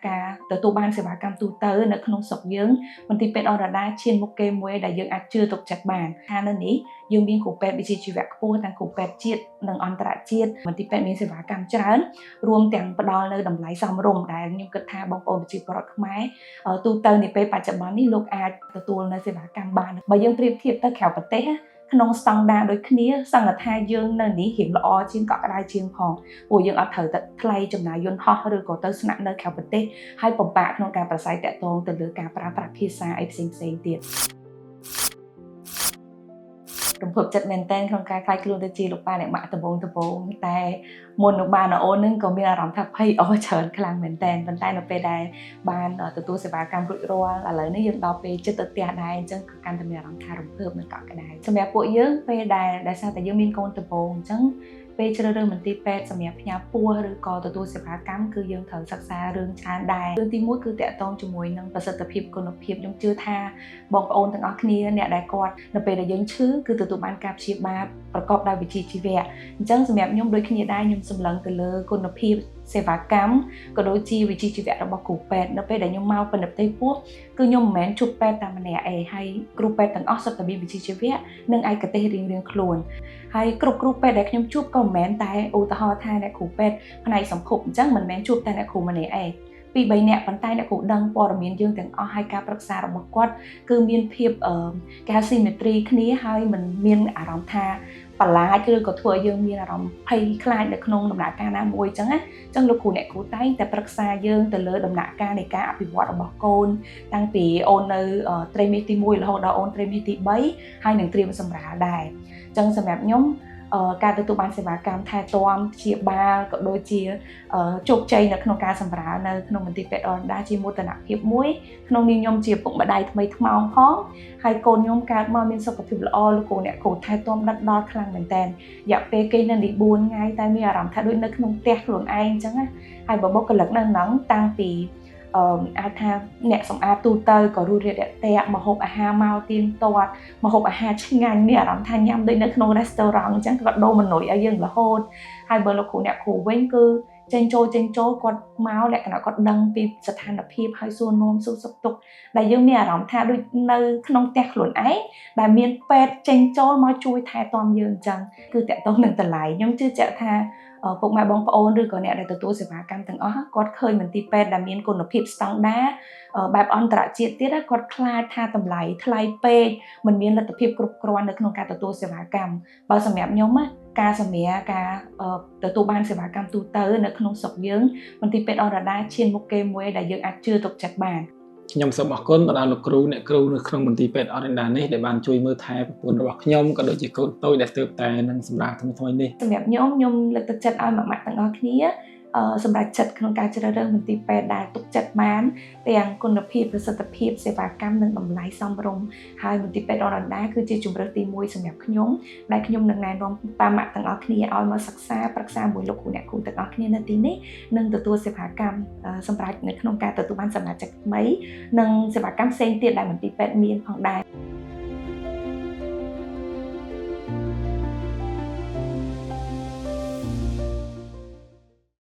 ការទទួលបានសេវាកម្មទូទៅនៅក្នុងស្រុកយើងមន្ទីរពេទ្យអរដាឈានមុខគេមួយដែលយើងអាចជឿទុកចិត្តបានថានៅនេះយើងមានគ្រូពេទ្យវិជ្ជាជីវៈខ្ពស់ទាំងគ្រូពេទ្យជាតិនិងអន្តរជាតិមន្ទីរពេទ្យមានសេវាកម្មច្រើនរួមទាំងផ្ដល់នៅតម្លៃសមរម្យដែលខ្ញុំគិតថាបងប្អូនប្រជាពលរដ្ឋខ្មែរទូទៅនាពេលបច្ចុប្បន្ននេះលោកអាចទទួលនៅសេវាកម្មបានបើយើងប្រៀបធៀបទៅក្រៅប្រទេសក្នុងស្តង់ដារដូចគ្នាសង្ឃថាយើងនៅនេះរៀងល្អជាងកក់ក្ដៅជាងផងព្រោះយើងអត់ត្រូវតែថ្លៃចំណាយយន្តហោះឬក៏ទៅស្នាក់នៅក្រៅប្រទេសហើយពិបាកក្នុងការប្រស័យតាក់ទងទៅលើការប្រើប្រាស់ភាសាអីផ្សេងៗទៀតរំភើបចិត្តមែនទែនក្នុងការខ្លាចខ្លួនទៅជាលោកប៉ាអ្នកម៉ាក់ដំបងតែមុននឹងបានអូននឹងក៏មានអារម្មណ៍ថាភ័យច្រើនខ្លាំងមែនទែនប៉ុន្តែនៅពេលដែលបានទទួលសេវាកម្មរួចរាល់ឥឡូវនេះយើងដល់ពេលចិត្តទៅផ្ទះដែរអញ្ចឹងក៏កាន់តែមានអារម្មណ៍ថារំភើបនិងកក់ក្ដៅសម្រាប់ពួកយើងពេលដែលសារតែយើងមានកូនដំបងអញ្ចឹងពេលជ្រើសរើសមន្ទីរពេទ្យសម្រាប់ផ្ញើពោះឬក៏ទទួលសេវាកម្មគឺយើងត្រូវសិក្សារឿងច្រើនដែររឿងទី1គឺតាក់ទងជាមួយនឹងប្រសិទ្ធភាពគុណភាពខ្ញុំជឿថាបងប្អូនទាំងអស់គ្នាអ្នកដែលគាត់នៅពេលដែលយើងឈឺគឺទទួលបានការព្យាបាលប្រកបដោយវិជ្ជាជីវៈអញ្ចឹងសម្រាប់ខ្ញុំដូចគ្នាដែរខ្ញុំសម្លឹងទៅលើគុណភាពសេវាកម្មក៏ដូចជាវិជ្ជាជីវៈរបស់គ្រូពេទ្យនៅពេលដែលខ្ញុំមកពីនិព្វទេពោះគឺខ្ញុំមិនមែនជួបពេទ្យតែម្នាក់ឯងហើយគ្រូពេទ្យទាំងអស់សុទ្ធតែមានវិជ្ជាជីវៈនិងឯកទេសរៀងៗខ្លួនហើយគ្រប់គ្រូពេទ្យដែលខ្ញុំជួបក៏មិនមែនតែឧទាហរណ៍ថាអ្នកគ្រូពេទ្យផ្នែកសម្ភពអញ្ចឹងមិនមែនជួបតែអ្នកគ្រូម្នាក់ឯង2-3នាក់ប៉ុន្តែអ្នកគ្រូដឹងព័ត៌មានយើងទាំងអស់ហើយការប្រឹក្សារបស់គាត់គឺមានភាពការស៊ីមេទ្រីគ្នាហើយមិនមានអារម្មណ៍ថាបន្លាចឬក៏ធ្វើឲ្យយើងមានអារម្មណ៍ភ័យខ្លាចនៅក្នុងដំណាក់កាលណាមួយអញ្ចឹងណាអញ្ចឹងលោកគ្រូអ្នកគ្រូតែងតែប្រឹក្សាយើងទៅលើដំណាក់កាលនៃការអភិវឌ្ឍរបស់កូនតាំងពីអូននៅត្រីមាសទី1រហូតដល់អូនត្រីមាសទី3ហើយនឹងត្រៀមសម្រាលដែរអញ្ចឹងសម្រាប់ខ្ញុំការទទួលបានសេវាកម្មថែទាំព្យាបាលក៏ដូចជាជោគជ័យនៅក្នុងការសម្រាលនៅក្នុងមន្ទីរពេទ្យអរដាជាមោទនភាពមួយក្នុងនាមខ្ញុំជាពុកម្ដាយថ្មីថ្មោងផងហើយកូនខ្ញុំកើតមកមានសុខភាពល្អលោកគ្រូអ្នកគ្រូថែទាំដិតដល់ខ្លាំងមែនតើរយៈពេលគេនៅនេះ4ថ្ងៃតែមានអារម្មណ៍ថាដូចនៅក្នុងផ្ទះខ្លួនឯងអញ្ចឹងណាហើយបើបុគ្គលិកនៅហ្នឹងតាំងពីអាចថាអ្នកសម្អាតទូទៅក៏រួចរាល់រាក់ទាក់មកហូបអាហារមកទៀងទាត់មកហូបអាហារឆ្ងាញ់មានអារម្មណ៍ថាញ៉ាំដូចនៅក្នុង restaurant អញ្ចឹងគាត់ដូរម៉ឺនុយឲ្យយើងរហូតហើយបើលោកគ្រូអ្នកគ្រូវិញគឺចេញចូលគាត់មកលក្ខណៈគាត់ដឹងពីស្ថានភាពហើយសួរនាំសួរសុខទុក្ខដែលយើងមានអារម្មណ៍ថាដូចនៅក្នុងផ្ទះខ្លួនឯងដែលមានពេទ្យចេញចូលមកជួយថែទាំយើងអញ្ចឹងគឺតាក់ទងនឹងតម្លៃខ្ញុំជឿជាក់ថាពុកម៉ែបងប្អូនឬក៏អ្នកដែលទទួលសេវាកម្មទាំងអស់គាត់ឃើញមន្ទីរពេទ្យដែលមានគុណភាពស្តង់ដារបែបអន្តរជាតិទៀតគាត់ខ្លាចថាតម្លៃថ្លៃពេកមិនមានលទ្ធភាពគ្រប់គ្រាន់នៅក្នុងការទទួលសេវាកម្មបើសម្រាប់ខ្ញុំការទទួលបានសេវាកម្មទូទៅនៅក្នុងស្រុកយើងមន្ទីរពេទ្យអរដាឈានមុខគេមួយដែលយើងអាចជឿទុកចិត្តបានខ្ញុំសូមអរគុណដល់លោកគ្រូអ្នកគ្រូនៅក្នុងមន្ទីរពេទ្យអរដានេះដែលបានជួយមើលថែប្រពន្ធរបស់ខ្ញុំក៏ដូចជាកូនតូចដែលទើបតែនឹងសម្រាប់ថ្មីនេះសម្រាប់ខ្ញុំលើកទឹកចិត្តឲ្យម៉ាក់ទាំងអស់គ្នាសម្រាប់ចិត្តក្នុងការជ្រើសរើសមន្ទីរពេទ្យដែលទុកចិត្តបានទាំងគុណភាពប្រសិទ្ធភាពសេវាកម្មនិងតម្លៃសមរម្យហើយមន្ទីរពេទ្យអរដាគឺជាជម្រើសទី1សម្រាប់ខ្ញុំដែលខ្ញុំនឹងណែនាំប៉ាម៉ាក់ទាំងអស់គ្នាឲ្យមកសិក្សាប្រឹក្សាមួយលោកគ្រូអ្នកគ្រូទាំងអស់គ្នានៅទីនេះនិងទទួលសេវាកម្មសម្រាប់នៅក្នុងការទទួលបានសមាជិកថ្មីនិងសេវាកម្មផ្សេងទៀតដែលមន្ទីរពេទ្យមានផងដែរ